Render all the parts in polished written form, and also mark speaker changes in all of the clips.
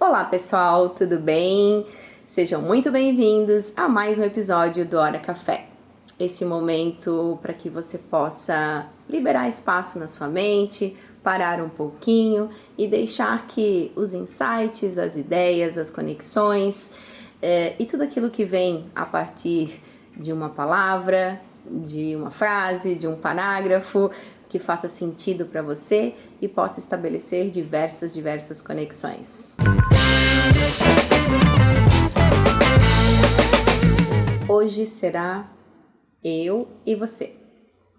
Speaker 1: Olá pessoal, tudo bem? Sejam muito bem-vindos a mais um episódio do Hora Café. Esse momento para que você possa liberar espaço na sua mente, parar um pouquinho e deixar que os insights, as ideias, as conexões e tudo aquilo que vem a partir de uma palavra, de uma frase, de um parágrafo que faça sentido para você e possa estabelecer diversas conexões. Hoje será eu e você,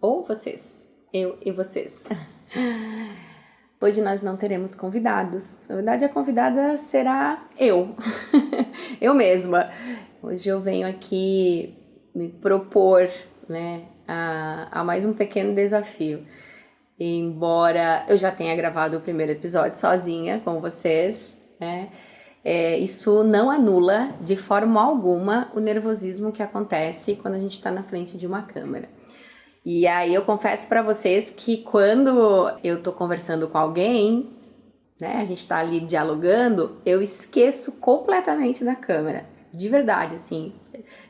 Speaker 1: ou vocês, eu e vocês. Hoje nós não teremos convidados, na verdade a convidada será eu, eu mesma. Hoje eu venho aqui me propor, a mais um pequeno desafio. Embora eu já tenha gravado o primeiro episódio sozinha com vocês, isso não anula de forma alguma o nervosismo que acontece quando a gente está na frente de uma câmera. E aí eu confesso para vocês que quando eu tô conversando com alguém, a gente tá ali dialogando, eu esqueço completamente da câmera. De verdade, assim,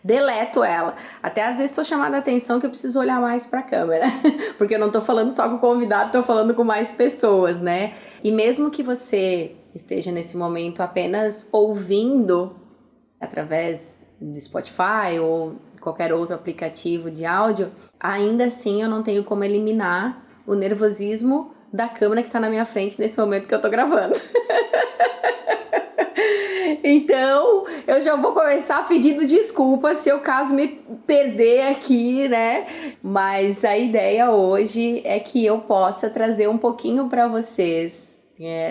Speaker 1: deleto ela. Até às vezes sou chamada a atenção que eu preciso olhar mais pra câmera, porque eu não tô falando só com o convidado, tô falando com mais pessoas, né? E mesmo que você esteja nesse momento apenas ouvindo através do Spotify ou qualquer outro aplicativo de áudio, ainda assim eu não tenho como eliminar o nervosismo da câmera que tá na minha frente nesse momento que eu tô gravando. Então, eu já vou começar pedindo desculpas se eu caso me perder aqui, Mas a ideia hoje é que eu possa trazer um pouquinho para vocês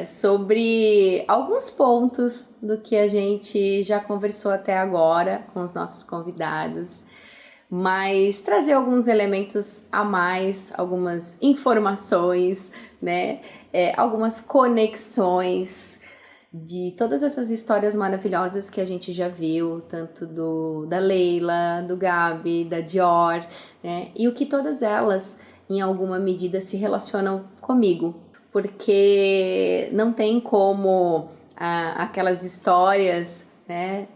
Speaker 1: sobre alguns pontos do que a gente já conversou até agora com os nossos convidados, mas trazer alguns elementos a mais, algumas informações, algumas conexões de todas essas histórias maravilhosas que a gente já viu, tanto da Leila, do Gabi, da Dior, e o que todas elas, em alguma medida, se relacionam comigo, porque não tem como aquelas histórias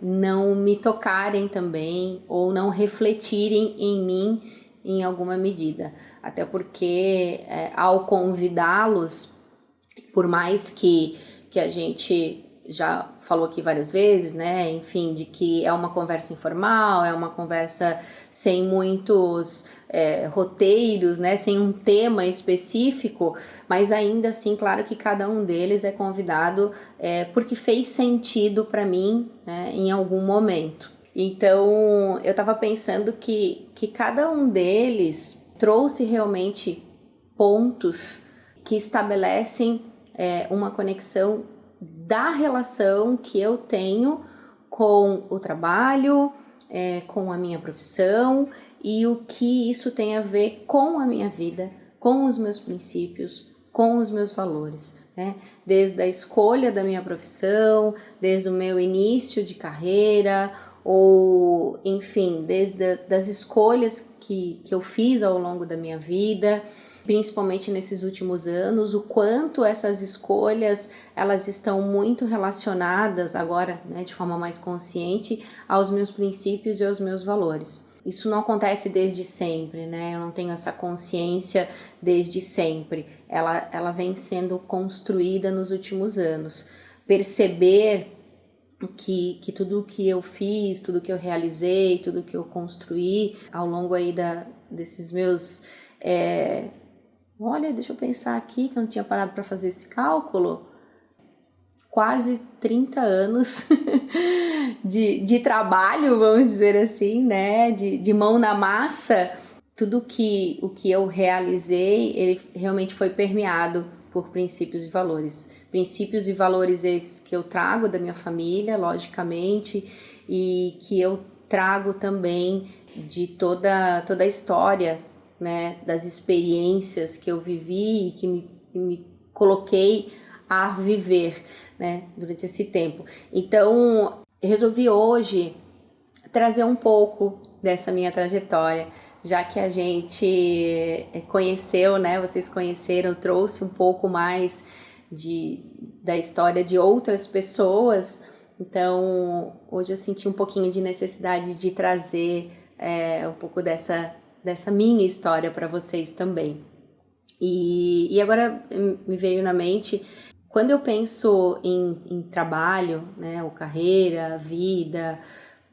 Speaker 1: não me tocarem também ou não refletirem em mim em alguma medida, até porque ao convidá-los, por mais que a gente já falou aqui várias vezes, enfim, de que é uma conversa informal, é uma conversa sem muitos roteiros, sem um tema específico, mas ainda assim, claro que cada um deles é convidado porque fez sentido para mim, em algum momento. Então, eu estava pensando que cada um deles trouxe realmente pontos que estabelecem uma conexão da relação que eu tenho com o trabalho, com a minha profissão e o que isso tem a ver com a minha vida, com os meus princípios, com os meus valores, Desde a escolha da minha profissão, desde o meu início de carreira, ou enfim, desde das escolhas que eu fiz ao longo da minha vida, principalmente nesses últimos anos, o quanto essas escolhas elas estão muito relacionadas agora, de forma mais consciente, aos meus princípios e aos meus valores. Isso não acontece desde sempre, Eu não tenho essa consciência desde sempre. Ela vem sendo construída nos últimos anos. Perceber que tudo o que eu fiz, tudo que eu realizei, tudo que eu construí ao longo aí desses meus... Olha, deixa eu pensar aqui que eu não tinha parado para fazer esse cálculo. Quase 30 anos de trabalho, vamos dizer assim, de mão na massa. Tudo o que eu realizei, ele realmente foi permeado por princípios e valores. Princípios e valores esses que eu trago da minha família, logicamente, e que eu trago também de toda a história, das experiências que eu vivi e que me coloquei a viver, durante esse tempo. Então, eu resolvi hoje trazer um pouco dessa minha trajetória, já que a gente conheceu, vocês conheceram, trouxe um pouco mais da história de outras pessoas. Então, hoje eu senti um pouquinho de necessidade de trazer um pouco dessa minha história para vocês também. E agora me veio na mente, quando eu penso em trabalho, né, ou carreira, vida,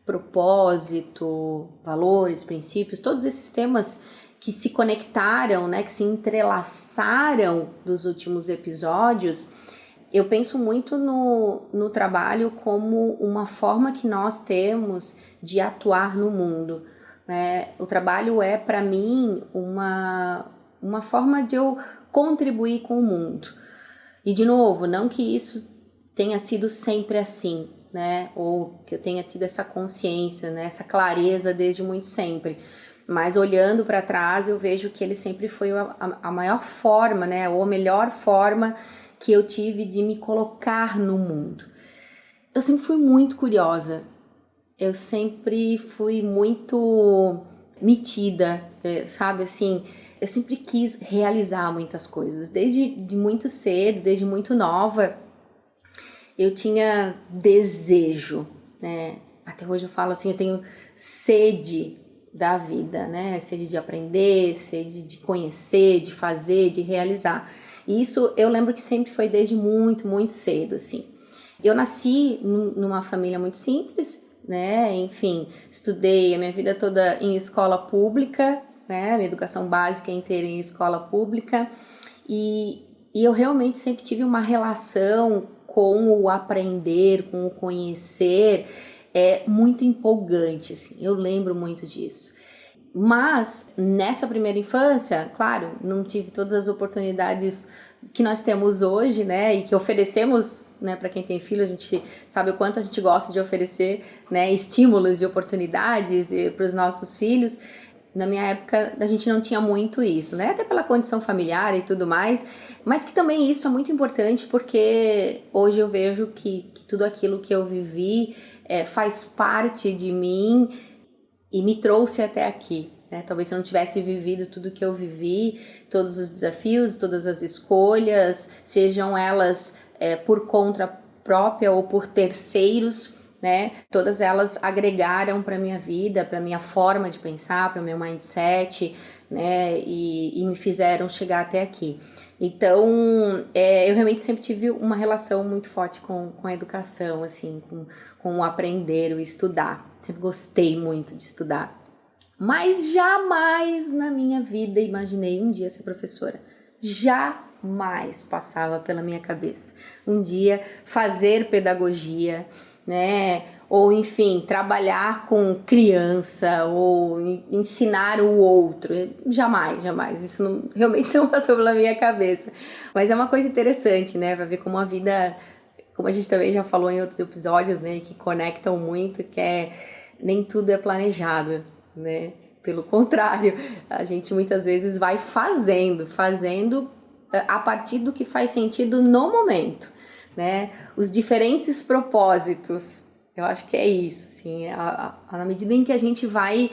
Speaker 1: propósito, valores, princípios, todos esses temas que se conectaram, né, que se entrelaçaram nos últimos episódios, eu penso muito no trabalho como uma forma que nós temos de atuar no mundo, né? O trabalho é, para mim, uma forma de eu contribuir com o mundo. E, de novo, não que isso tenha sido sempre assim, né? Ou que eu tenha tido essa consciência, né? Essa clareza desde muito sempre. Mas olhando para trás, eu vejo que ele sempre foi a maior forma, né? Ou a melhor forma que eu tive de me colocar no mundo. Eu sempre fui muito curiosa. Eu sempre fui muito metida, sabe, assim, eu sempre quis realizar muitas coisas, desde muito cedo, desde muito nova, eu tinha desejo, né, até hoje eu falo assim, eu tenho sede da vida, né, sede de aprender, sede de conhecer, de fazer, de realizar, e isso eu lembro que sempre foi desde muito, muito cedo, assim. Eu nasci numa família muito simples, né, enfim, estudei a minha vida toda em escola pública, né, minha educação básica inteira em escola pública, e eu realmente sempre tive uma relação com o aprender, com o conhecer, muito empolgante, assim, eu lembro muito disso. Mas nessa primeira infância, claro, não tive todas as oportunidades que nós temos hoje, né, e que oferecemos, né, para quem tem filho, a gente sabe o quanto a gente gosta de oferecer, né, estímulos e oportunidades para os nossos filhos. Na minha época, a gente não tinha muito isso, né, até pela condição familiar e tudo mais, mas que também isso é muito importante porque hoje eu vejo que tudo aquilo que eu vivi faz parte de mim e me trouxe até aqui, né? Talvez se eu não tivesse vivido tudo que eu vivi, todos os desafios, todas as escolhas, sejam elas por conta própria ou por terceiros, né? Todas elas agregaram para minha vida, para minha forma de pensar, para o meu mindset, né? E me fizeram chegar até aqui. Então, eu realmente sempre tive uma relação muito forte com a educação, assim, com o aprender, o estudar. Sempre gostei muito de estudar. Mas jamais na minha vida imaginei um dia ser professora. Jamais passava pela minha cabeça. Um dia fazer pedagogia, né? Ou enfim, trabalhar com criança ou ensinar o outro. Jamais. Isso realmente não passou pela minha cabeça. Mas é uma coisa interessante, né? Pra ver como a vida, como a gente também já falou em outros episódios, né? Que conectam muito, que nem tudo é planejado, né? Pelo contrário, a gente muitas vezes vai fazendo a partir do que faz sentido no momento, né? Os diferentes propósitos, eu acho que é isso, assim, na medida em que a gente vai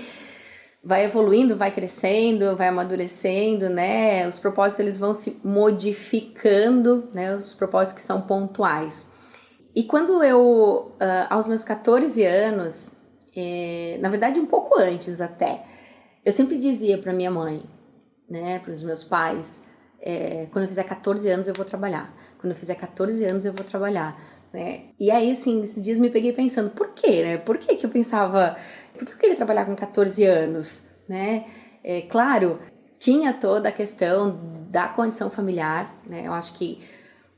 Speaker 1: evoluindo, vai crescendo, vai amadurecendo, né? Os propósitos eles vão se modificando, né? Os propósitos que são pontuais. E quando eu, aos meus 14 anos, na verdade um pouco antes até, eu sempre dizia para minha mãe, né, para os meus pais, quando eu fizer 14 anos eu vou trabalhar, quando eu fizer 14 anos eu vou trabalhar, né, e aí assim, esses dias me peguei pensando, por quê, né, por que eu pensava, por que eu queria trabalhar com 14 anos, né, claro, tinha toda a questão da condição familiar, né, eu acho que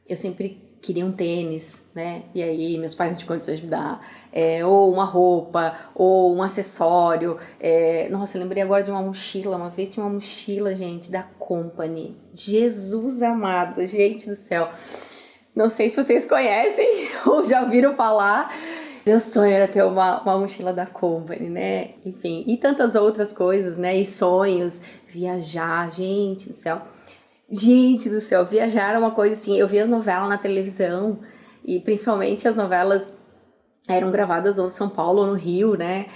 Speaker 1: eu sempre queria um tênis, né? E aí meus pais não tinham condições de me dar, ou uma roupa, ou um acessório. Nossa, eu lembrei agora de uma mochila. Uma vez tinha uma mochila, gente, da Company. Jesus amado, gente do céu. Não sei se vocês conhecem ou já ouviram falar. Meu sonho era ter uma mochila da Company, né? Enfim, e tantas outras coisas, né? E sonhos, viajar, gente do céu. Gente do céu, viajar era uma coisa assim, eu via as novelas na televisão e principalmente as novelas eram gravadas ou em São Paulo ou no Rio, né,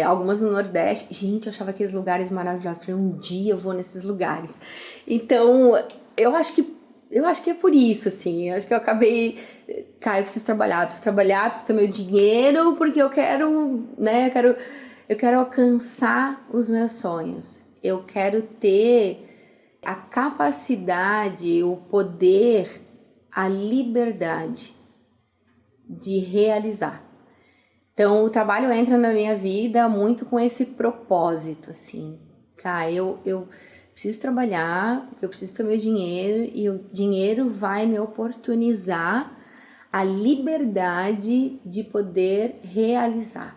Speaker 1: algumas no Nordeste. Gente, eu achava aqueles lugares maravilhosos, eu falei, um dia eu vou nesses lugares. Então, eu acho que eu acho que é por isso, assim. Eu acho que eu acabei... Cara, eu preciso trabalhar, preciso ter meu dinheiro, porque eu quero, né? Eu quero alcançar os meus sonhos. Eu quero ter a capacidade, o poder, a liberdade de realizar. Então, o trabalho entra na minha vida muito com esse propósito, assim. Cara, eu preciso trabalhar, porque eu preciso ter meu dinheiro, e o dinheiro vai me oportunizar a liberdade de poder realizar.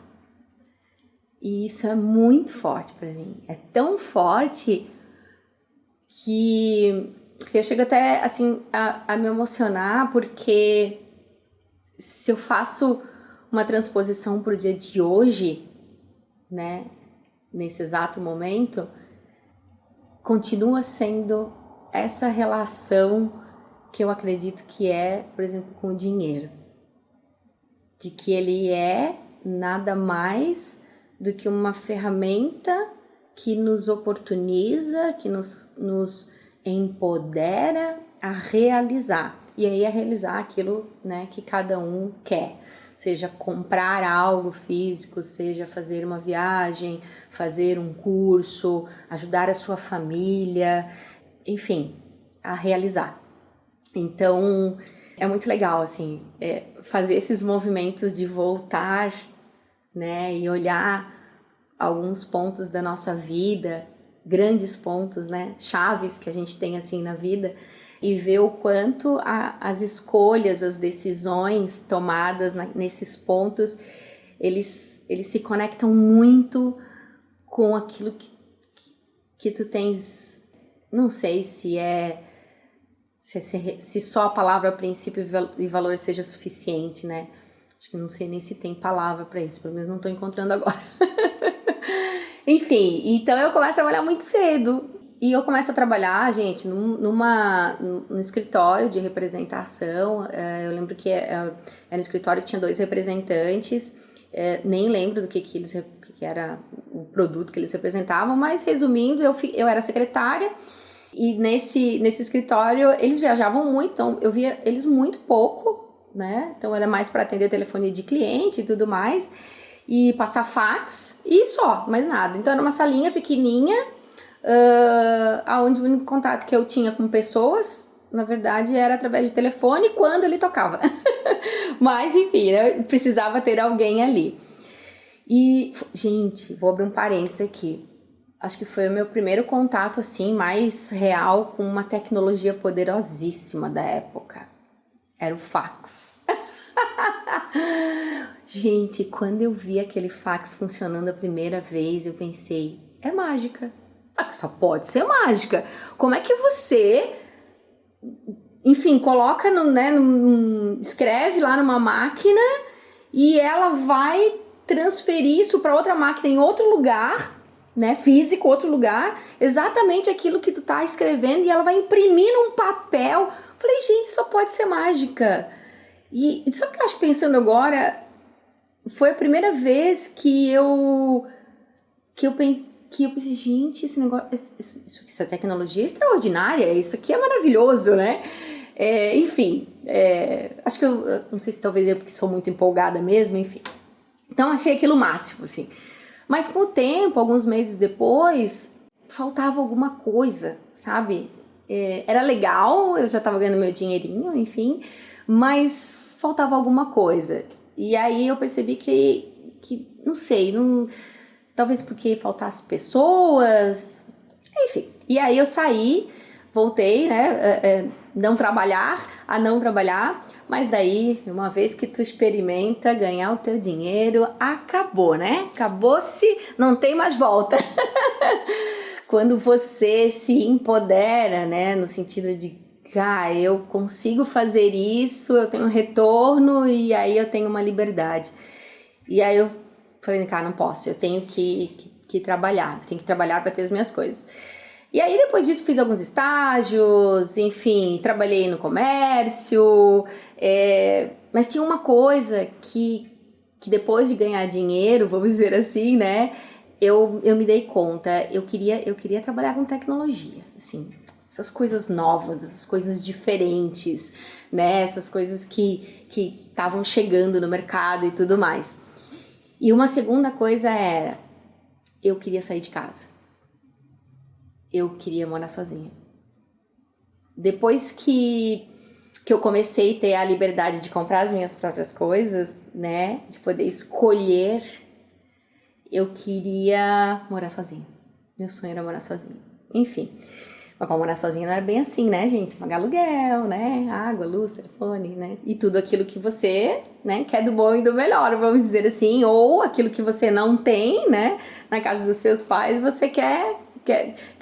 Speaker 1: E isso é muito forte para mim. É tão forte que eu chego até, assim, a me emocionar, porque se eu faço uma transposição para o dia de hoje, né, nesse exato momento, continua sendo essa relação que eu acredito que é, por exemplo, com o dinheiro. De que ele é nada mais do que uma ferramenta que nos oportuniza, que nos empodera a realizar. E aí a realizar aquilo, né, que cada um quer. Seja comprar algo físico, seja fazer uma viagem, fazer um curso, ajudar a sua família, enfim, a realizar. Então, é muito legal, assim, fazer esses movimentos de voltar, né, e olhar alguns pontos da nossa vida, grandes pontos, né, chaves que a gente tem, assim, na vida, e ver o quanto as escolhas, as decisões tomadas nesses pontos, eles se conectam muito com aquilo que tu tens, não sei se só a palavra princípio e valor seja suficiente, né? Acho que não sei nem se tem palavra para isso, pelo menos não estou encontrando agora. Enfim, então eu começo a trabalhar muito cedo. E eu começo a trabalhar, gente, num escritório de representação. Eu lembro que era um escritório que tinha 2 representantes. Nem lembro do que era o produto que eles representavam, mas resumindo, eu era secretária. E nesse escritório, eles viajavam muito, então eu via eles muito pouco, né? Então era mais para atender telefonia de cliente e tudo mais, e passar fax e só, mais nada. Então era uma salinha pequenininha, onde o único contato que eu tinha com pessoas, na verdade, era através de telefone quando ele tocava. Mas enfim, né? Precisava ter alguém ali. E, gente, vou abrir um parênteses aqui. Acho que foi o meu primeiro contato, assim, mais real com uma tecnologia poderosíssima da época. Era o fax. Gente, quando eu vi aquele fax funcionando a primeira vez, eu pensei, é mágica. Só pode ser mágica. Como é que você, enfim, coloca escreve lá numa máquina e ela vai transferir isso para outra máquina em outro lugar, né, físico, outro lugar, exatamente aquilo que tu tá escrevendo, e ela vai imprimir num papel. Falei, gente, só pode ser mágica. E sabe o que eu acho, pensando agora? Foi a primeira vez que eu pensei, gente, esse negócio, essa tecnologia é extraordinária, isso aqui é maravilhoso, né? Enfim, acho que eu não sei se talvez eu porque sou muito empolgada mesmo, enfim. Então achei aquilo máximo, assim. Mas com o tempo, alguns meses depois, faltava alguma coisa, sabe? Era legal, eu já tava ganhando meu dinheirinho, enfim, mas faltava alguma coisa. E aí eu percebi que não sei, talvez porque faltasse pessoas, enfim. E aí eu saí, voltei, né, não trabalhar, mas daí, uma vez que tu experimenta ganhar o teu dinheiro, acabou, né? Acabou-se, não tem mais volta. Quando você se empodera, né, no sentido de, eu consigo fazer isso, eu tenho um retorno e aí eu tenho uma liberdade. E aí eu falei, não posso, eu tenho que trabalhar, eu tenho que trabalhar para ter as minhas coisas. E aí depois disso fiz alguns estágios, enfim, trabalhei no comércio, mas tinha uma coisa que depois de ganhar dinheiro, vamos dizer assim, né, eu me dei conta, eu queria trabalhar com tecnologia, assim, essas coisas novas, essas coisas diferentes, né? Essas coisas que estavam chegando no mercado e tudo mais. E uma segunda coisa era, eu queria sair de casa. Eu queria morar sozinha. Depois que eu comecei a ter a liberdade de comprar as minhas próprias coisas, né? De poder escolher, eu queria morar sozinha. Meu sonho era morar sozinha. Enfim, mas pra morar sozinha não era bem assim, né, gente? Pagar aluguel, né? Água, luz, telefone, né? E tudo aquilo que você, né, quer do bom e do melhor, vamos dizer assim. Ou aquilo que você não tem, né? Na casa dos seus pais, você quer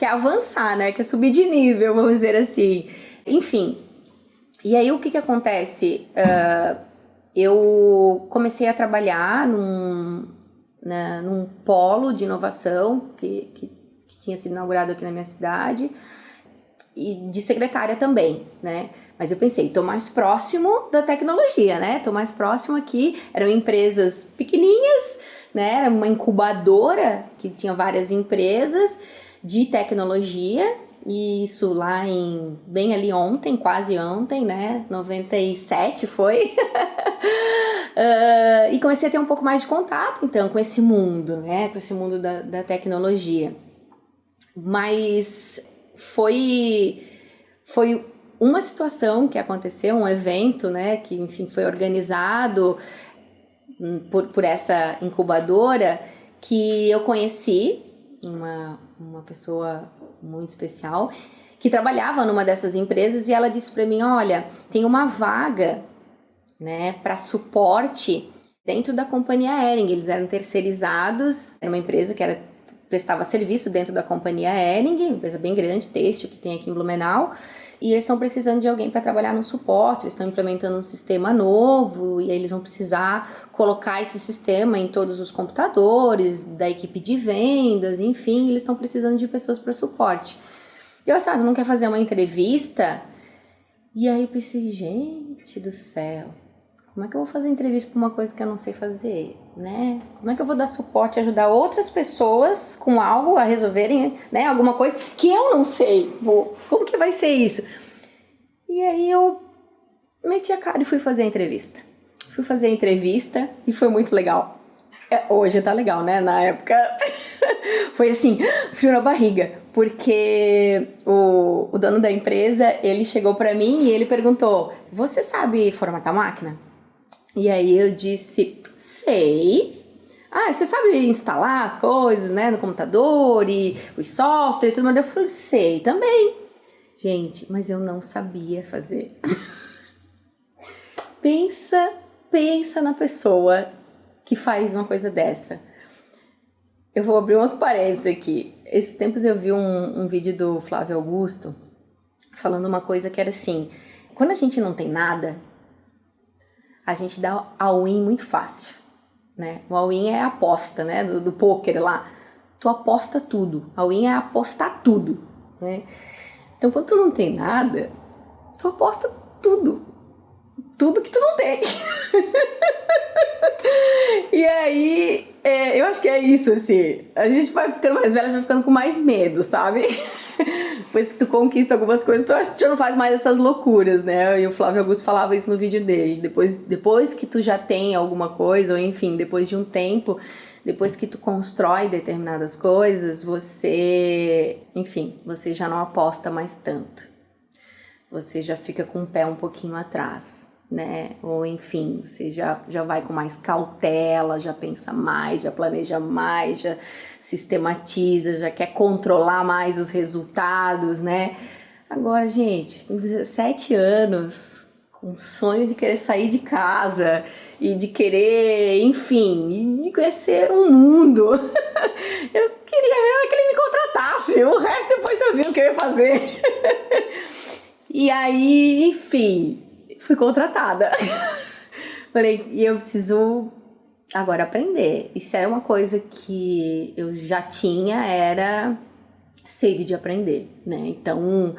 Speaker 1: avançar, né? Quer subir de nível, vamos dizer assim. Enfim. E aí, o que acontece? Eu comecei a trabalhar num polo de inovação que tinha sido inaugurado aqui na minha cidade, e de secretária também, né? Mas eu pensei, tô mais próximo da tecnologia, né? Tô mais próximo aqui, eram empresas pequenininhas, né? Era uma incubadora que tinha várias empresas de tecnologia, e isso lá bem ali ontem, quase ontem, né? 97 foi. E comecei a ter um pouco mais de contato, então, com esse mundo, né? Com esse mundo da tecnologia. Mas foi uma situação que aconteceu, um evento, né? Que, enfim, foi organizado por essa incubadora, que eu conheci uma pessoa muito especial que trabalhava numa dessas empresas, e ela disse para mim, olha, tem uma vaga, né, para suporte dentro da companhia Hering. Eles eram terceirizados, era uma empresa que prestava serviço dentro da companhia Hering, uma empresa bem grande, têxtil, que tem aqui em Blumenau, e eles estão precisando de alguém para trabalhar no suporte. Eles estão implementando um sistema novo, e aí eles vão precisar colocar esse sistema em todos os computadores da equipe de vendas, enfim, eles estão precisando de pessoas para suporte. E ela disse, não quer fazer uma entrevista? E aí eu pensei, gente do céu, como é que eu vou fazer entrevista para uma coisa que eu não sei fazer, né? Como é que eu vou dar suporte, ajudar outras pessoas com algo a resolverem, né, alguma coisa que eu não sei? Como que vai ser isso? E aí eu meti a cara e fui fazer a entrevista. Fui fazer a entrevista e foi muito legal. Hoje tá legal, né? Na época foi assim, frio na barriga, porque o dono da empresa, ele chegou pra mim e ele perguntou, você sabe formatar máquina? E aí eu disse, sei. Você sabe instalar as coisas, né, no computador e os softwares e tudo mais? Eu falei, sei também. Gente, mas eu não sabia fazer. Pensa na pessoa que faz uma coisa dessa. Eu vou abrir um outro parênteses aqui. Esses tempos eu vi um vídeo do Flávio Augusto falando uma coisa que era assim, quando a gente não tem nada, a gente dá all-in muito fácil, né? O all-in é a aposta, né? Do pôquer lá. Tu aposta tudo. All-in é apostar tudo, né? Então, quando tu não tem nada, tu aposta tudo. Tudo que tu não tem. E aí, eu acho que é isso, assim. A gente vai ficando mais velha, vai ficando com mais medo, sabe? Depois que tu conquista algumas coisas, tu acha que tu já não faz mais essas loucuras, né? E o Flávio Augusto falava isso no vídeo dele. Depois que tu já tem alguma coisa, ou enfim, depois de um tempo, depois que tu constrói determinadas coisas, você já não aposta mais tanto. Você já fica com o pé um pouquinho atrás, né? Ou enfim, você já vai com mais cautela, já pensa mais, já planeja mais, já sistematiza, já quer controlar mais os resultados, né? Agora, gente, com 17 anos, com o sonho de querer sair de casa e de querer, enfim, e conhecer o mundo. Eu queria mesmo que ele me contratasse, o resto depois eu vi o que eu ia fazer. E aí, enfim, fui contratada. Falei, e eu preciso agora aprender. Isso era uma coisa que eu já tinha, era sede de aprender, né? Então,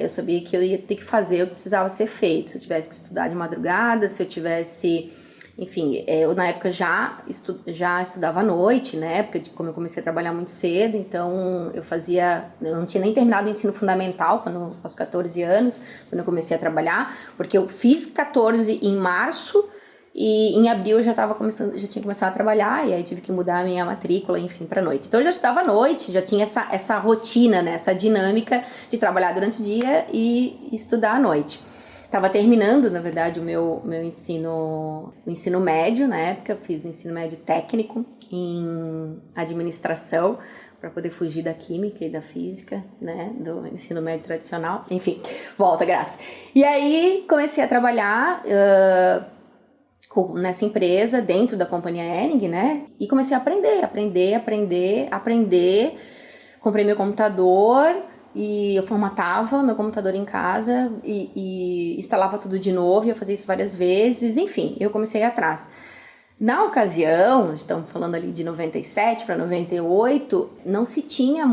Speaker 1: eu sabia que eu ia ter que fazer o que precisava ser feito. Se eu tivesse que estudar de madrugada, se eu tivesse Enfim, eu na época já estudava à noite, né? Porque como eu comecei a trabalhar muito cedo, então eu não tinha nem terminado o ensino fundamental aos 14 anos, quando eu comecei a trabalhar, porque eu fiz 14 em março e em abril eu já tinha começado a trabalhar, e aí tive que mudar a minha matrícula, enfim, para noite. Então eu já estudava à noite, já tinha essa rotina, né? Essa dinâmica de trabalhar durante o dia e estudar à noite. Estava terminando, na verdade, o meu ensino médio, na época, eu fiz ensino médio técnico em administração, para poder fugir da química e da física, né, do ensino médio tradicional. Enfim, volta, Graça. E aí, comecei a trabalhar nessa empresa, dentro da companhia Hering, né, e comecei a aprender. Comprei meu computador, e eu formatava meu computador em casa e instalava tudo de novo, e eu fazia isso várias vezes, enfim, eu comecei atrás. Na ocasião, estamos falando ali de 97 para 98, não se tinha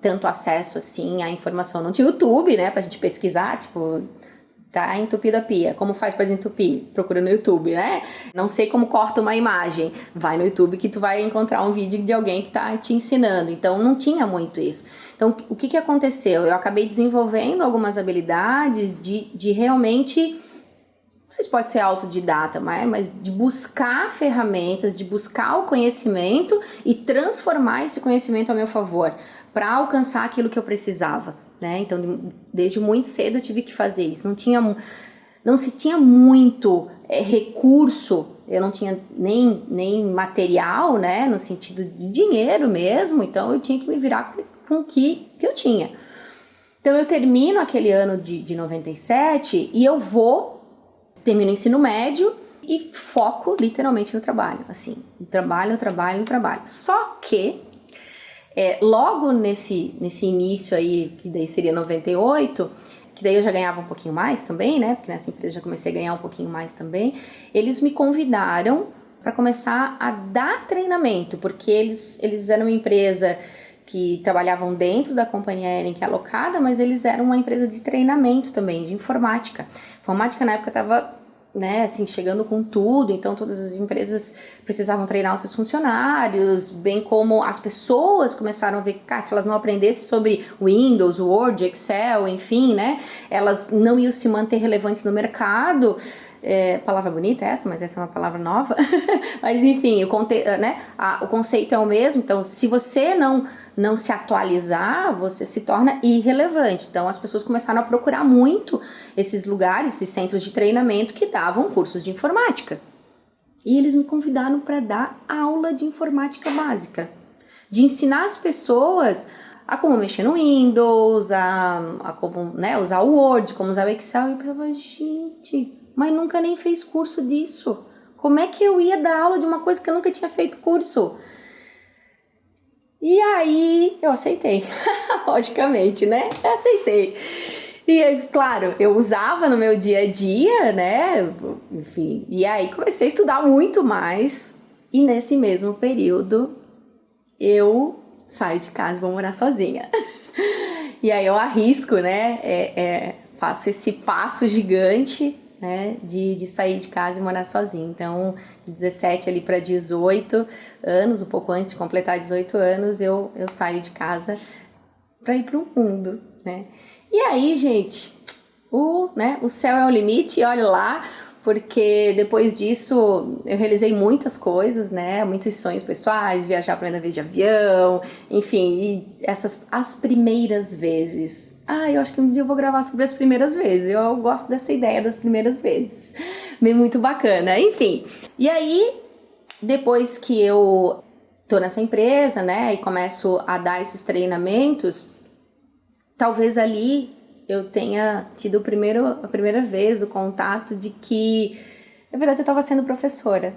Speaker 1: tanto acesso assim à informação. Não tinha YouTube, né, pra gente pesquisar, tipo, tá entupido a pia, como faz para desentupir? Procura no YouTube, né? Não sei como corta uma imagem, vai no YouTube que tu vai encontrar um vídeo de alguém que tá te ensinando. Então não tinha muito isso. Então o que aconteceu? Eu acabei desenvolvendo algumas habilidades de realmente, não sei se pode ser autodidata, mas de buscar ferramentas, de buscar o conhecimento e transformar esse conhecimento a meu favor, para alcançar aquilo que eu precisava. Né? Então, desde muito cedo eu tive que fazer isso. Não se tinha muito recurso, eu não tinha nem material, né? No sentido de dinheiro mesmo, então eu tinha que me virar com o que eu tinha. Então, eu termino aquele ano de 97 e termino o ensino médio e foco literalmente no trabalho, assim, no trabalho. Só que logo nesse início aí, que daí seria 98, que daí eu já ganhava um pouquinho mais também, né? Porque nessa empresa já comecei a ganhar um pouquinho mais também. Eles me convidaram para começar a dar treinamento, porque eles eram uma empresa que trabalhavam dentro da companhia Hering, que é alocada, mas eles eram uma empresa de treinamento também, de informática. Informática na época estava, né, assim, chegando com tudo, então todas as empresas precisavam treinar os seus funcionários, bem como as pessoas começaram a ver que, se elas não aprendessem sobre Windows, Word, Excel, enfim, né, elas não iam se manter relevantes no mercado. Palavra bonita essa, mas essa é uma palavra nova. Mas enfim, o conceito é o mesmo. Então, se você não se atualizar, você se torna irrelevante. Então, as pessoas começaram a procurar muito esses lugares, esses centros de treinamento que davam cursos de informática. E eles me convidaram para dar aula de informática básica, de ensinar as pessoas a como mexer no Windows, a como, né, usar o Word, como usar o Excel. E eu pensava, gente, mas nunca nem fez curso disso. Como é que eu ia dar aula de uma coisa que eu nunca tinha feito curso? E aí eu aceitei, logicamente, né? Eu aceitei. E aí, claro, eu usava no meu dia a dia, né? Enfim, e aí comecei a estudar muito mais. E nesse mesmo período, eu saio de casa e vou morar sozinha. E aí eu arrisco, né? Faço esse passo gigante, né, de sair de casa e morar sozinha. Então, de 17 ali para 18 anos, um pouco antes de completar 18 anos, eu saio de casa para ir para o mundo, né? E aí, gente, o céu é o limite, e olha lá, porque depois disso eu realizei muitas coisas, né? Muitos sonhos pessoais, viajar a primeira vez de avião, enfim, e as primeiras vezes. Eu acho que um dia eu vou gravar sobre as primeiras vezes. Eu gosto dessa ideia das primeiras vezes. Bem, muito bacana. Enfim, e aí, depois que eu tô nessa empresa, né, e começo a dar esses treinamentos, talvez ali eu tenha tido a primeira vez o contato de que, na verdade, eu estava sendo professora,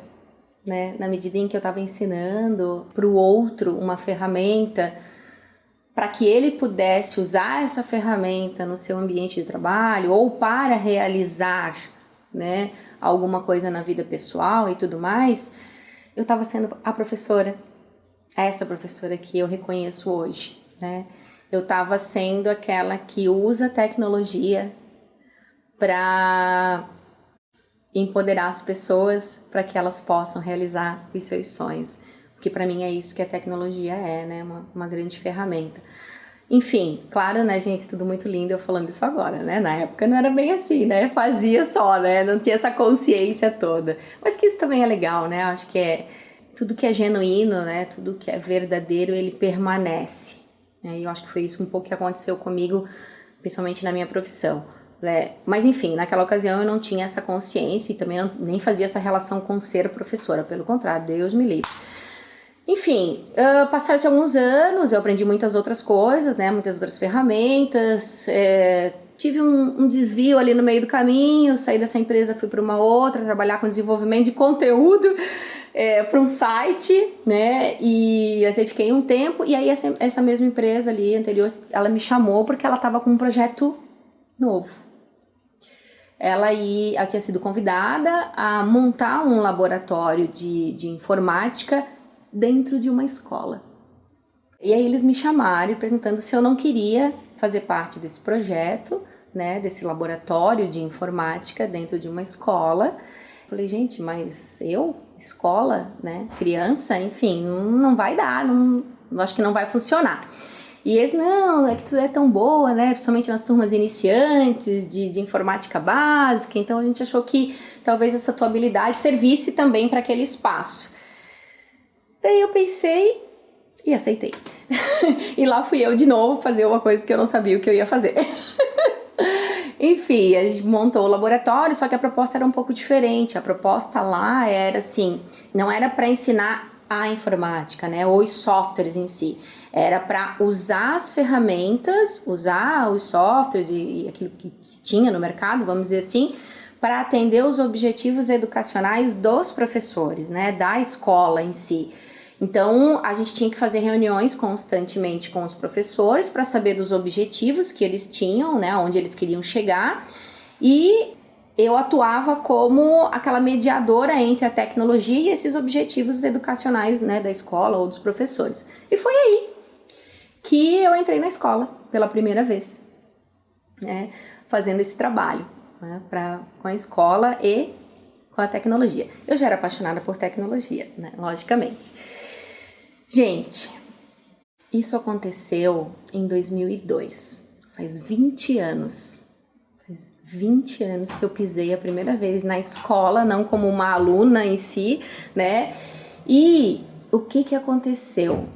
Speaker 1: né, na medida em que eu estava ensinando para o outro uma ferramenta, para que ele pudesse usar essa ferramenta no seu ambiente de trabalho ou para realizar, né, alguma coisa na vida pessoal e tudo mais, eu estava sendo a professora, essa professora que eu reconheço hoje, né? Eu estava sendo aquela que usa tecnologia para empoderar as pessoas para que elas possam realizar os seus sonhos. Porque para mim é isso que a tecnologia é, né? Uma grande ferramenta. Enfim, claro, né, gente, tudo muito lindo eu falando isso agora, né? Na época não era bem assim, né? Fazia só, né? Não tinha essa consciência toda. Mas que isso também é legal, né? Eu acho que tudo que é genuíno, né? Tudo que é verdadeiro, ele permanece. E eu acho que foi isso um pouco que aconteceu comigo, principalmente na minha profissão. Mas enfim, naquela ocasião eu não tinha essa consciência e também nem fazia essa relação com ser professora. Pelo contrário, Deus me livre. Enfim, passaram-se alguns anos, eu aprendi muitas outras coisas, né, muitas outras ferramentas, tive um desvio ali no meio do caminho, saí dessa empresa, fui para uma outra, trabalhar com desenvolvimento de conteúdo para um site, né, e assim fiquei um tempo, e aí essa mesma empresa ali anterior, ela me chamou porque ela estava com um projeto novo. Ela tinha sido convidada a montar um laboratório de informática dentro de uma escola. E aí eles me chamaram perguntando se eu não queria fazer parte desse projeto, né, desse laboratório de informática dentro de uma escola. Falei, gente, mas escola, né, criança, enfim, não vai dar, acho que não vai funcionar. E eles, não, é que tu é tão boa, né, principalmente nas turmas iniciantes de informática básica, então a gente achou que talvez essa tua habilidade servisse também para aquele espaço. Daí eu pensei e aceitei. E lá fui eu de novo fazer uma coisa que eu não sabia o que eu ia fazer. Enfim, a gente montou o laboratório, só que a proposta era um pouco diferente. A proposta lá era assim, não era para ensinar a informática, né, ou os softwares em si. Era para usar as ferramentas, usar os softwares e aquilo que se tinha no mercado, vamos dizer assim, para atender os objetivos educacionais dos professores, né, da escola em si. Então, a gente tinha que fazer reuniões constantemente com os professores para saber dos objetivos que eles tinham, né, onde eles queriam chegar, e eu atuava como aquela mediadora entre a tecnologia e esses objetivos educacionais, né, da escola ou dos professores. E foi aí que eu entrei na escola pela primeira vez, né, fazendo esse trabalho, né, com a escola e com a tecnologia. Eu já era apaixonada por tecnologia, né, logicamente. Gente, isso aconteceu em 2002, faz 20 anos. Faz 20 anos que eu pisei a primeira vez na escola, não como uma aluna em si, né? E o que aconteceu?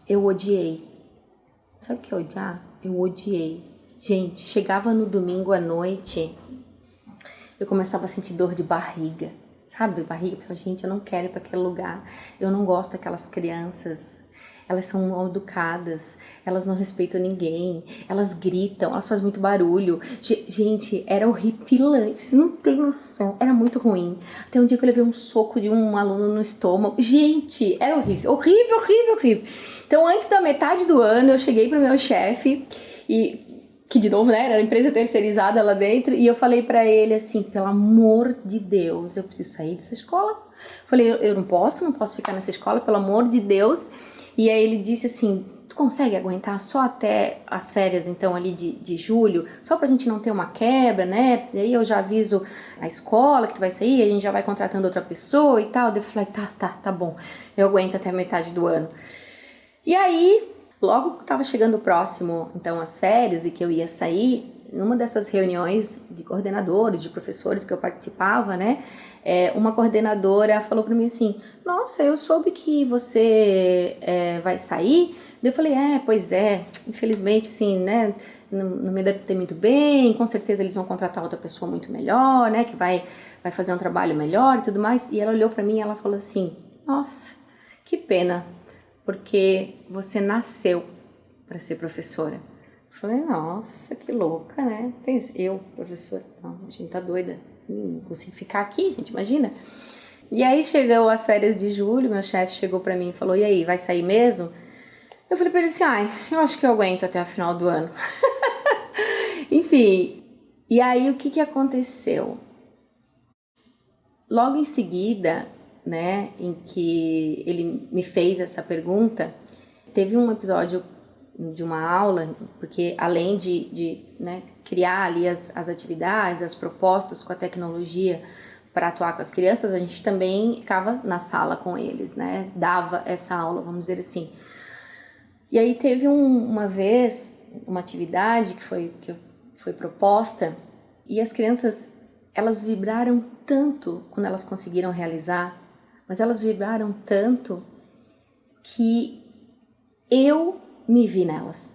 Speaker 1: Eu odiei. Sabe o que é odiar? Eu odiei. Gente, chegava no domingo à noite, eu começava a sentir dor de barriga. Sabe, dor de barriga? Eu pensava, gente, eu não quero ir para aquele lugar. Eu não gosto daquelas crianças. Elas são mal educadas, elas não respeitam ninguém, elas gritam, elas fazem muito barulho. Gente, era horripilante, vocês não têm noção, era muito ruim. Até um dia que eu levei um soco de um aluno no estômago. Gente, era horrível, horrível, horrível, horrível. Então, antes da metade do ano, eu cheguei pro meu chefe, que de novo, né, era empresa terceirizada lá dentro, e eu falei pra ele assim, pelo amor de Deus, eu preciso sair dessa escola. Falei, eu não posso ficar nessa escola, pelo amor de Deus. E aí ele disse assim, tu consegue aguentar só até as férias, então, ali de julho, só pra gente não ter uma quebra, né? E aí eu já aviso a escola que tu vai sair, a gente já vai contratando outra pessoa e tal. Daí eu falei, tá bom, eu aguento até a metade do ano. E aí, logo que tava chegando próximo, então, as férias e que eu ia sair, numa dessas reuniões de coordenadores, de professores que eu participava, né, uma coordenadora falou para mim assim, nossa, eu soube que você vai sair. Eu falei, pois é, infelizmente, assim, né, não me adaptei muito bem, com certeza eles vão contratar outra pessoa muito melhor, né, que vai fazer um trabalho melhor e tudo mais. E ela olhou para mim e ela falou assim, nossa, que pena, porque você nasceu para ser professora. Falei, nossa, que louca, né? Pensa, eu, professora, não, a gente tá doida, não consigo ficar aqui, gente, imagina. E aí chegou as férias de julho, meu chefe chegou pra mim e falou, e aí, vai sair mesmo? Eu falei pra ele assim, eu acho que eu aguento até o final do ano. Enfim, e aí o que aconteceu? Logo em seguida, né, em que ele me fez essa pergunta, teve um episódio de uma aula, porque além de né, criar ali as atividades, as propostas com a tecnologia para atuar com as crianças, a gente também ficava na sala com eles, né? Dava essa aula, vamos dizer assim. E aí teve uma vez, uma atividade que foi proposta, e as crianças, elas vibraram tanto quando elas conseguiram realizar, mas elas vibraram tanto que eu me vi nelas.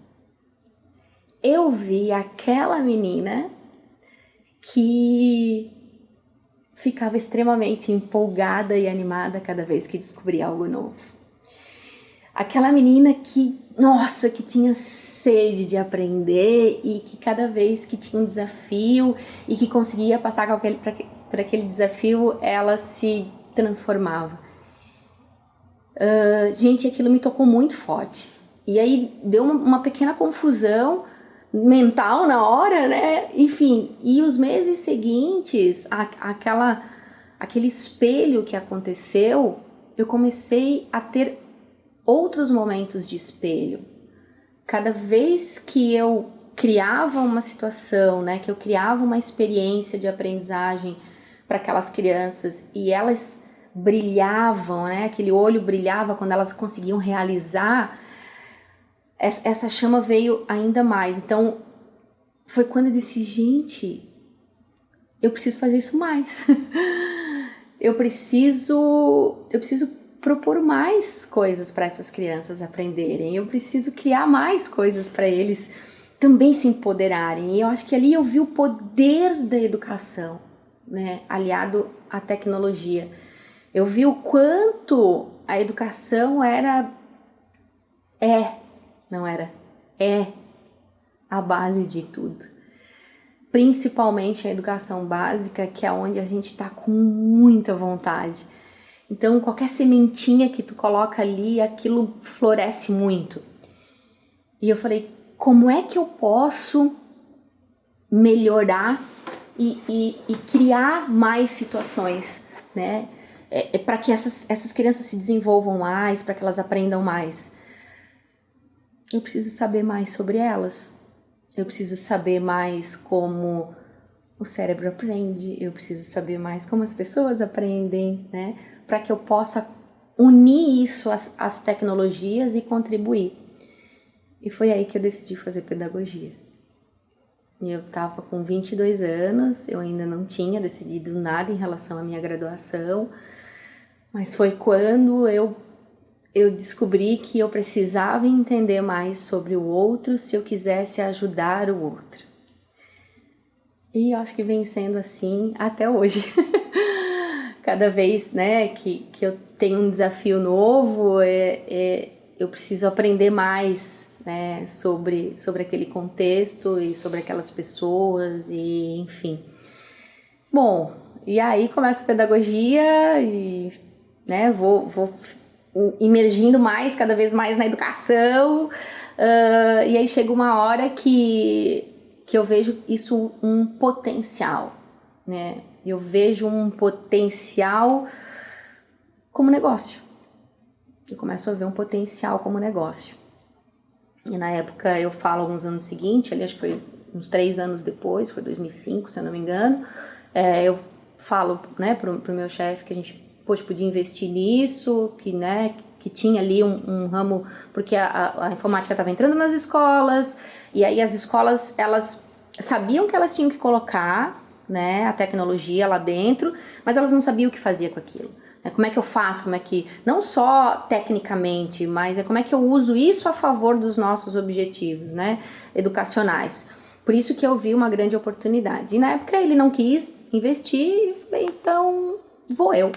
Speaker 1: Eu vi aquela menina que ficava extremamente empolgada e animada cada vez que descobria algo novo. Aquela menina que, nossa, que tinha sede de aprender e que cada vez que tinha um desafio e que conseguia passar por aquele desafio, ela se transformava. Gente, aquilo me tocou muito forte. E aí deu uma pequena confusão mental na hora, né? Enfim, e os meses seguintes, aquele espelho que aconteceu, eu comecei a ter outros momentos de espelho. Cada vez que eu criava uma situação, né, que eu criava uma experiência de aprendizagem para aquelas crianças e elas brilhavam, né, aquele olho brilhava quando elas conseguiam realizar, essa chama veio ainda mais. Então, foi quando eu disse, gente, eu preciso fazer isso mais. eu preciso propor mais coisas para essas crianças aprenderem. Eu preciso criar mais coisas para eles também se empoderarem. E eu acho que ali eu vi o poder da educação, né, aliado à tecnologia. Eu vi o quanto a educação é a base de tudo. Principalmente a educação básica, que é onde a gente está com muita vontade. Então, qualquer sementinha que tu coloca ali, aquilo floresce muito. E eu falei, como é que eu posso melhorar e criar mais situações, né? Para que essas crianças se desenvolvam mais, para que elas aprendam mais. Eu preciso saber mais sobre elas. Eu preciso saber mais como o cérebro aprende. Eu preciso saber mais como as pessoas aprendem, né? Para que eu possa unir isso às tecnologias e contribuir. E foi aí que eu decidi fazer pedagogia. E eu estava com 22 anos, eu ainda não tinha decidido nada em relação à minha graduação, mas foi quando eu descobri que eu precisava entender mais sobre o outro se eu quisesse ajudar o outro. E eu acho que vem sendo assim até hoje. Cada vez, né, que eu tenho um desafio novo, eu preciso aprender mais, né, sobre aquele contexto e sobre aquelas pessoas e enfim. Bom, e aí começo a pedagogia e, né, vou imergindo cada vez mais na educação, e aí chega uma hora que eu vejo isso um potencial, né? Eu vejo um potencial como negócio. Eu começo a ver um potencial como negócio. E na época, eu falo alguns anos seguintes, ali acho que foi uns 3 anos depois, foi 2005, se eu não me engano, eu falo, né, pro meu chefe que a gente podia investir nisso, que tinha ali um ramo, porque a informática estava entrando nas escolas, e aí as escolas, elas sabiam que elas tinham que colocar, né, a tecnologia lá dentro, mas elas não sabiam o que fazia com aquilo. Como é que eu faço, não só tecnicamente, mas como é que eu uso isso a favor dos nossos objetivos, né, educacionais. Por isso que eu vi uma grande oportunidade. E na época ele não quis investir, e falei, então vou eu.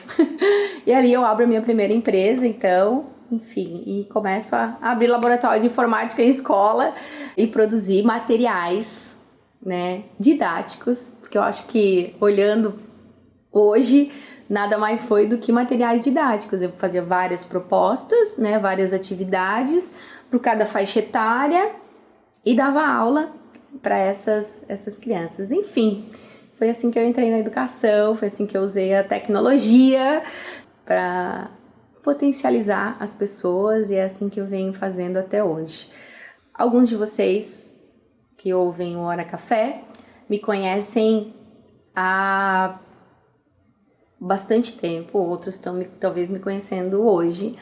Speaker 1: E ali eu abro a minha primeira empresa, então, enfim, e começo a abrir laboratório de informática em escola e produzir materiais, né, didáticos, porque eu acho que, olhando hoje, nada mais foi do que materiais didáticos. Eu fazia várias propostas, né, várias atividades para cada faixa etária e dava aula para essas crianças. Enfim, foi assim que eu entrei na educação, foi assim que eu usei a tecnologia para potencializar as pessoas e é assim que eu venho fazendo até hoje. Alguns de vocês que ouvem o Hora Café me conhecem há bastante tempo, outros estão talvez me conhecendo hoje,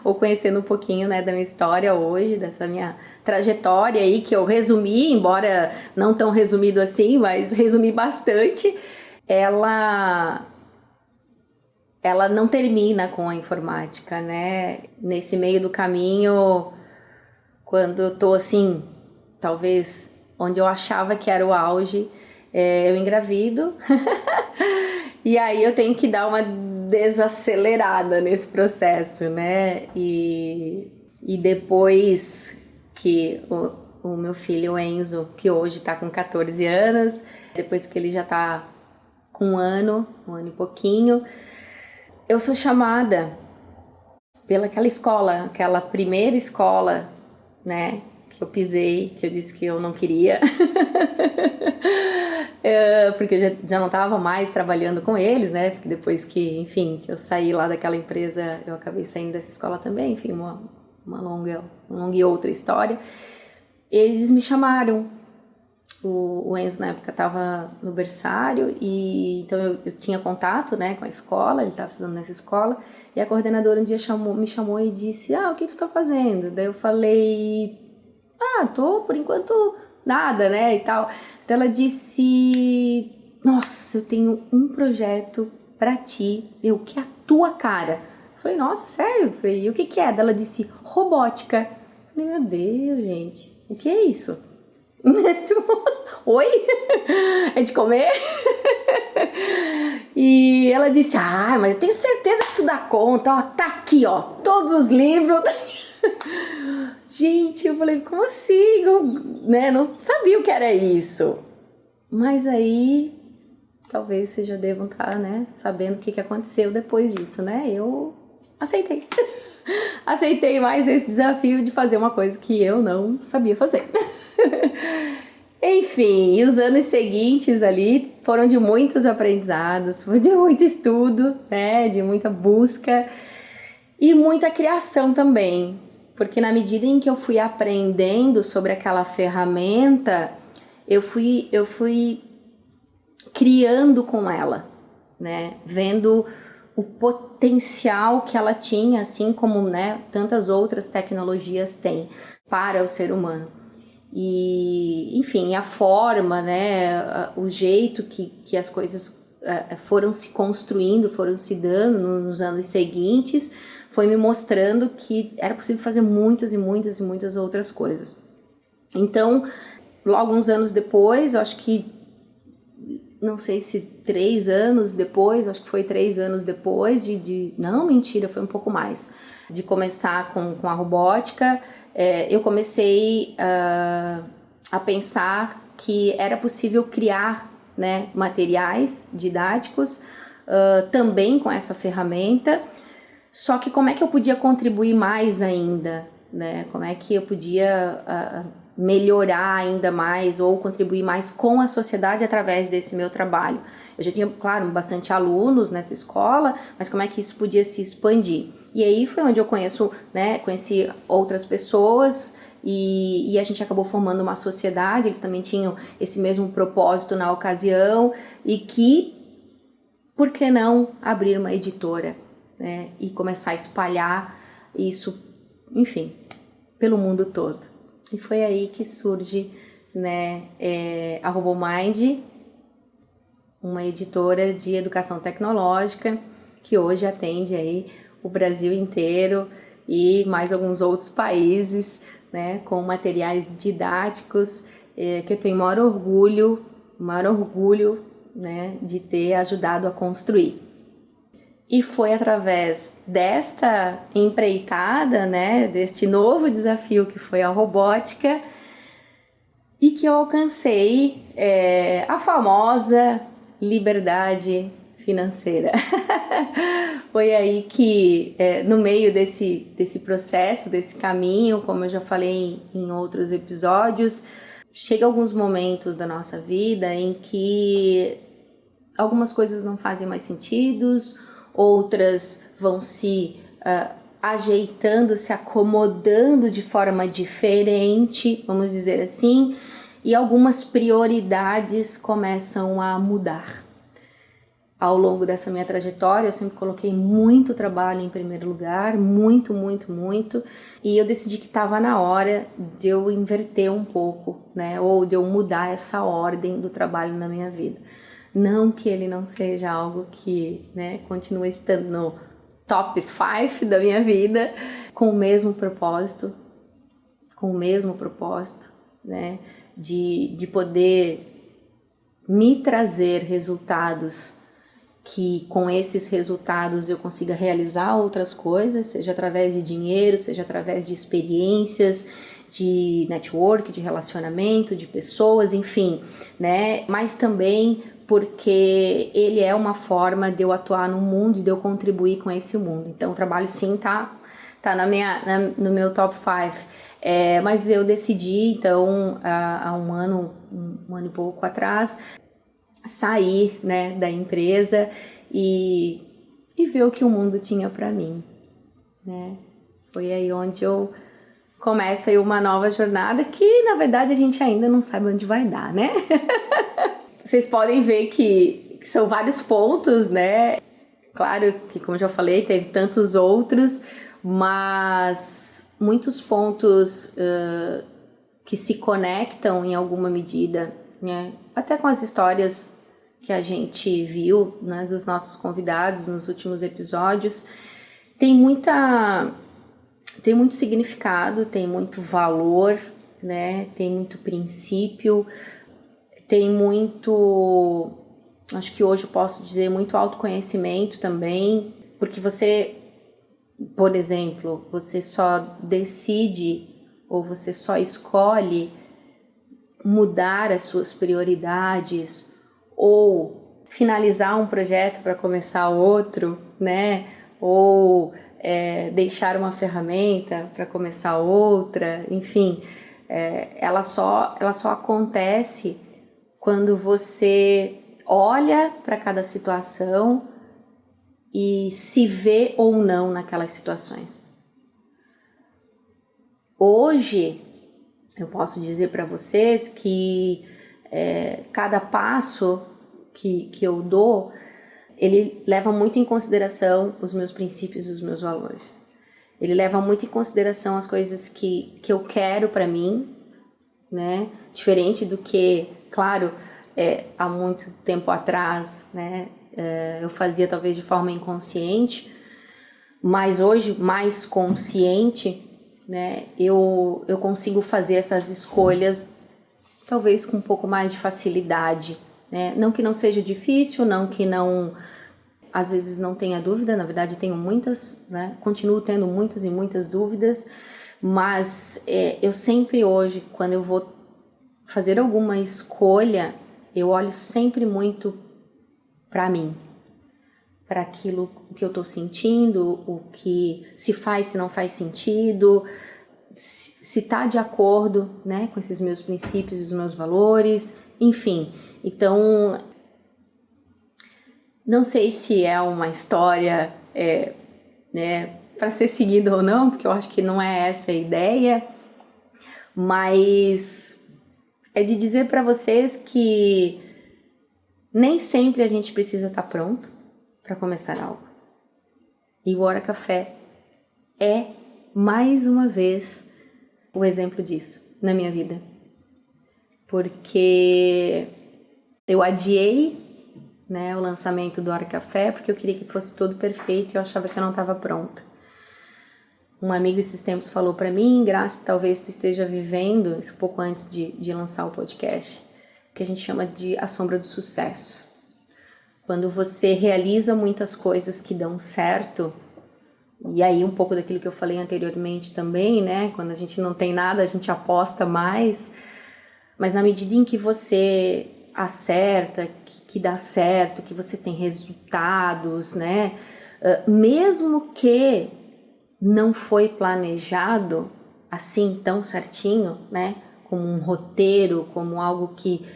Speaker 1: ou conhecendo um pouquinho, né, da minha história hoje, dessa minha trajetória aí, que eu resumi, embora não tão resumido assim, mas resumi bastante. Ela não termina com a informática, né? Nesse meio do caminho, quando eu tô assim, talvez onde eu achava que era o auge, eu engravido. E aí eu tenho que dar uma desacelerada nesse processo, né? E depois que o meu filho, o Enzo, que hoje tá com 14 anos, depois que ele já tá com um ano e pouquinho, eu sou chamada pelaquela escola, aquela primeira escola, né, que eu pisei, que eu disse que eu não queria, porque eu já não estava mais trabalhando com eles, né, porque depois que, enfim, que eu saí lá daquela empresa, eu acabei saindo dessa escola também, enfim, uma longa e outra história. Eles me chamaram. O Enzo na época estava no berçário, e então eu tinha contato, né, com a escola, ele estava estudando nessa escola, e a coordenadora um dia me chamou e disse: o que tu está fazendo? Daí eu falei: tô, por enquanto, nada, né, e tal. Então ela disse: nossa, eu tenho um projeto pra ti, que é a tua cara. Eu falei: nossa, sério? Eu falei: e o que é? Daí ela disse: robótica. Eu falei: meu Deus, gente, o que é isso? Oi? É de comer? E ela disse: mas eu tenho certeza que tu dá conta, ó, tá aqui, ó, todos os livros. Gente, eu falei: como assim? Eu, né, não sabia o que era isso. Mas aí, talvez vocês já devam estar, né, sabendo o que aconteceu depois disso, né? Eu aceitei. Aceitei mais esse desafio de fazer uma coisa que eu não sabia fazer. Enfim, e os anos seguintes ali foram de muitos aprendizados, foram de muito estudo, né, de muita busca e muita criação também, porque na medida em que eu fui aprendendo sobre aquela ferramenta, eu fui criando com ela, né, vendo o potencial que ela tinha, assim como, né, tantas outras tecnologias têm para o ser humano. E, enfim, a forma, né, o jeito que as coisas foram se construindo, foram se dando nos anos seguintes, foi me mostrando que era possível fazer muitas e muitas e muitas outras coisas. Então, logo uns anos depois, eu acho que, não sei se 3 anos depois, acho que foi 3 anos depois não, mentira, foi um pouco mais, de começar com a robótica, eu comecei a pensar que era possível criar, né, materiais didáticos também com essa ferramenta, só que como é que eu podia contribuir mais ainda, né? Como é que eu podia melhorar ainda mais ou contribuir mais com a sociedade através desse meu trabalho. Eu já tinha, claro, bastante alunos nessa escola, mas como é que isso podia se expandir? E aí foi onde eu conheci outras pessoas e a gente acabou formando uma sociedade. Eles também tinham esse mesmo propósito na ocasião e que, por que não abrir uma editora, né, e começar a espalhar isso, enfim, pelo mundo todo. E foi aí que surge, né, a RoboMind, uma editora de educação tecnológica que hoje atende aí o Brasil inteiro e mais alguns outros países, né, com materiais didáticos que eu tenho maior orgulho, né, de ter ajudado a construir. E foi através desta empreitada, né, deste novo desafio que foi a robótica, e que eu alcancei a famosa liberdade financeira. Foi aí que, no meio desse processo, desse caminho, como eu já falei em outros episódios, chega alguns momentos da nossa vida em que algumas coisas não fazem mais sentido, outras vão se ajeitando, se acomodando de forma diferente, vamos dizer assim, e algumas prioridades começam a mudar. ao longo dessa minha trajetória, eu sempre coloquei muito trabalho em primeiro lugar, muito, muito, muito, e eu decidi que estava na hora de eu inverter um pouco, né, ou de eu mudar essa ordem do trabalho na minha vida. Não que ele não seja algo que, né, continue estando no top 5 da minha vida, com o mesmo propósito, né, de poder me trazer resultados que com esses resultados eu consiga realizar outras coisas, seja através de dinheiro, seja através de experiências, de network, de relacionamento, de pessoas, enfim, né? Mas também porque ele é uma forma de eu atuar no mundo e de eu contribuir com esse mundo. Então o trabalho sim tá no meu top 5. Mas eu decidi, então, há um ano e pouco atrás, sair, né, da empresa e ver o que o mundo tinha para mim, né? Foi aí onde eu começo aí uma nova jornada que, na verdade, a gente ainda não sabe onde vai dar, né? Vocês podem ver que são vários pontos, né? Claro que, como eu já falei, teve tantos outros, mas muitos pontos que se conectam em alguma medida, né? Até com as histórias que a gente viu, né, dos nossos convidados nos últimos episódios, tem muito significado, tem muito valor, né? Tem muito princípio, tem muito, acho que hoje eu posso dizer, muito autoconhecimento também, porque você, por exemplo, você só decide ou você só escolhe mudar as suas prioridades ou finalizar um projeto para começar outro, né? Ou deixar uma ferramenta para começar outra, enfim, ela só acontece quando você olha para cada situação e se vê ou não naquelas situações. Hoje, eu posso dizer para vocês que cada passo que eu dou, ele leva muito em consideração os meus princípios e os meus valores. Ele leva muito em consideração as coisas que eu quero para mim, né? Diferente do que, claro, há muito tempo atrás, né? Eu fazia talvez de forma inconsciente, mas hoje mais consciente, né? Eu consigo fazer essas escolhas talvez com um pouco mais de facilidade, né? Não que não seja difícil, não que não, às vezes não tenha dúvida, na verdade tenho muitas, né? Continuo tendo muitas e muitas dúvidas, mas eu sempre hoje, quando eu vou fazer alguma escolha, eu olho sempre muito para mim, para aquilo que eu estou sentindo, o que se faz, se não faz sentido, se está de acordo, né, com esses meus princípios e os meus valores, enfim. Então, não sei se é uma história né, para ser seguida ou não, porque eu acho que não é essa a ideia, mas é de dizer para vocês que nem sempre a gente precisa estar pronto para começar algo. E o Hora Café é, mais uma vez, o exemplo disso na minha vida. Porque eu adiei, né, o lançamento do Hora Café porque eu queria que fosse todo perfeito e eu achava que eu não estava pronta. Um amigo esses tempos falou para mim, Graça, talvez tu esteja vivendo, isso pouco antes de lançar o podcast, que a gente chama de a sombra do sucesso. Quando você realiza muitas coisas que dão certo, e aí um pouco daquilo que eu falei anteriormente também, né? Quando a gente não tem nada, a gente aposta mais, mas na medida em que você acerta, que dá certo, que você tem resultados, né? Mesmo que não foi planejado assim tão certinho, né? Como um roteiro, como algo que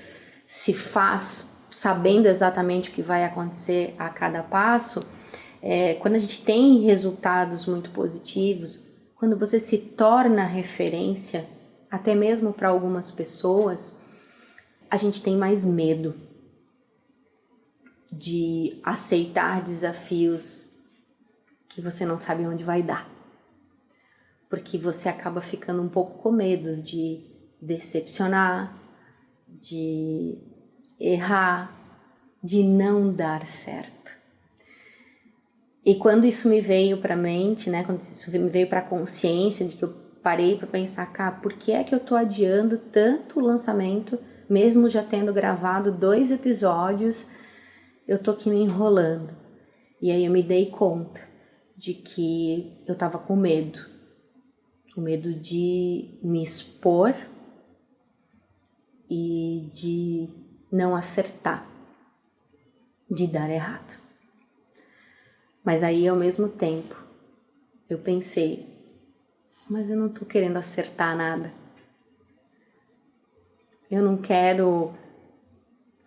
Speaker 1: se faz sabendo exatamente o que vai acontecer a cada passo, quando a gente tem resultados muito positivos, quando você se torna referência, até mesmo para algumas pessoas, a gente tem mais medo. de aceitar desafios que você não sabe onde vai dar. Porque você acaba ficando um pouco com medo de decepcionar, de errar, de não dar certo. E quando isso me veio para a mente, né, quando isso me veio para a consciência de que eu parei para pensar, cara, por que é que eu tô adiando tanto o lançamento, mesmo já tendo gravado 2 episódios, eu tô aqui me enrolando. E aí eu me dei conta de que eu tava com medo de me expor e de não acertar, de dar errado. Mas aí, ao mesmo tempo, eu pensei, mas eu não tô querendo acertar nada. Eu não quero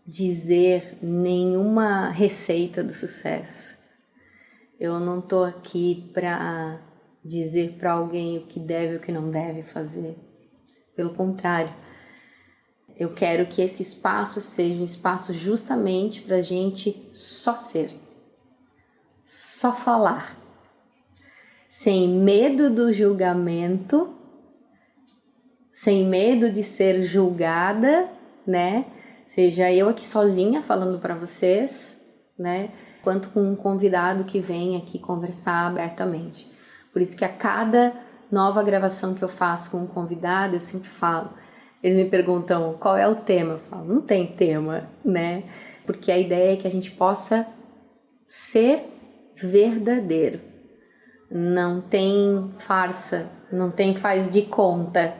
Speaker 1: dizer nenhuma receita do sucesso. Eu não tô aqui para dizer para alguém o que deve e o que não deve fazer. Pelo contrário, eu quero que esse espaço seja um espaço justamente para a gente só ser, só falar, sem medo do julgamento, sem medo de ser julgada, né? Seja eu aqui sozinha falando para vocês, né? Quanto com um convidado que vem aqui conversar abertamente. Por isso que a cada nova gravação que eu faço com um convidado, eu sempre falo. Eles me perguntam qual é o tema. Eu falo, não tem tema, né? Porque a ideia é que a gente possa ser verdadeiro. Não tem farsa, não tem faz de conta.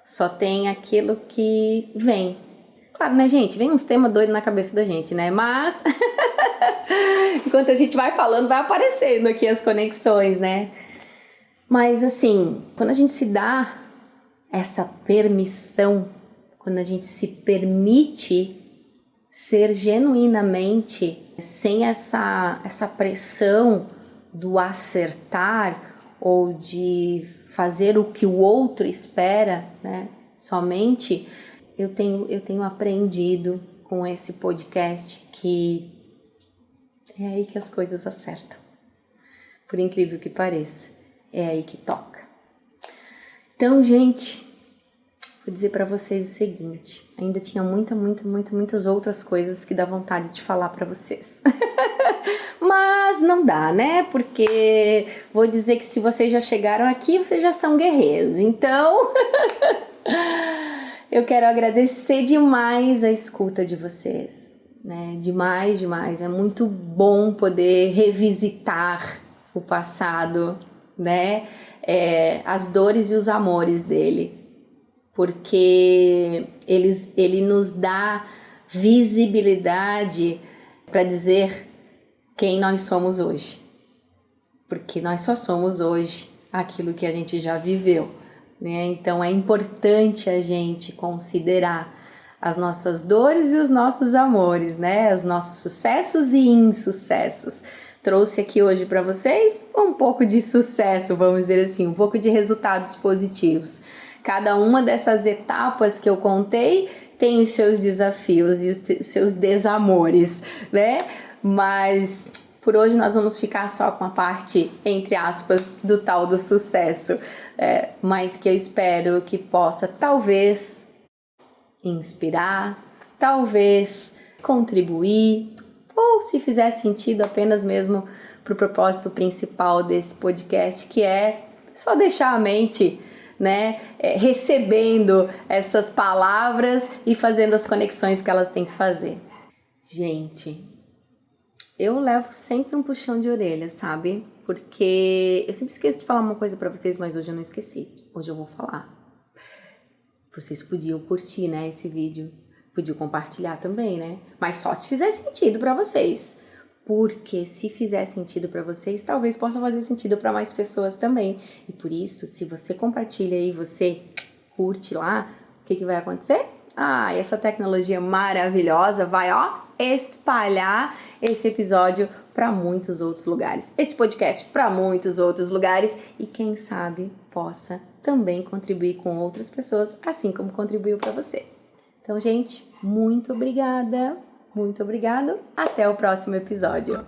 Speaker 1: Só tem aquilo que vem. Claro, né, gente? Vem uns temas doidos na cabeça da gente, né? Mas enquanto a gente vai falando, vai aparecendo aqui as conexões, né? Mas assim, quando a gente se dá essa permissão, quando a gente se permite ser genuinamente sem essa pressão do acertar ou de fazer o que o outro espera, né? Somente eu tenho aprendido com esse podcast que é aí que as coisas acertam. Por incrível que pareça, é aí que toca. Então, gente, vou dizer para vocês o seguinte, ainda tinha muitas outras coisas que dá vontade de falar para vocês. Mas não dá, né? Porque vou dizer que se vocês já chegaram aqui, vocês já são guerreiros. Então, eu quero agradecer demais a escuta de vocês, né? Demais. É muito bom poder revisitar o passado, né? As dores e os amores dele. Porque ele nos dá visibilidade para dizer quem nós somos hoje. Porque nós só somos hoje aquilo que a gente já viveu, né? Então é importante a gente considerar as nossas dores e os nossos amores, né? Os nossos sucessos e insucessos. Trouxe aqui hoje para vocês um pouco de sucesso, vamos dizer assim, um pouco de resultados positivos. Cada uma dessas etapas que eu contei tem os seus desafios e os seus desamores, né? Mas por hoje nós vamos ficar só com a parte, entre aspas, do tal do sucesso. Mas que eu espero que possa, talvez, inspirar, talvez contribuir, ou se fizer sentido apenas mesmo para o propósito principal desse podcast, que é só deixar a mente, né, recebendo essas palavras e fazendo as conexões que elas têm que fazer. Gente, eu levo sempre um puxão de orelha, sabe? Porque eu sempre esqueço de falar uma coisa pra vocês, mas hoje eu não esqueci. Hoje eu vou falar. Vocês podiam curtir, né, esse vídeo. Podiam compartilhar também, né? Mas só se fizer sentido pra vocês. Porque se fizer sentido pra vocês, talvez possa fazer sentido pra mais pessoas também. E por isso, se você compartilha e você curte lá, o que vai acontecer? Essa tecnologia maravilhosa vai, espalhar esse episódio para muitos outros lugares. Esse podcast para muitos outros lugares. E quem sabe possa também contribuir com outras pessoas, assim como contribuiu para você. Então, gente, muito obrigada. Muito obrigado. Até o próximo episódio.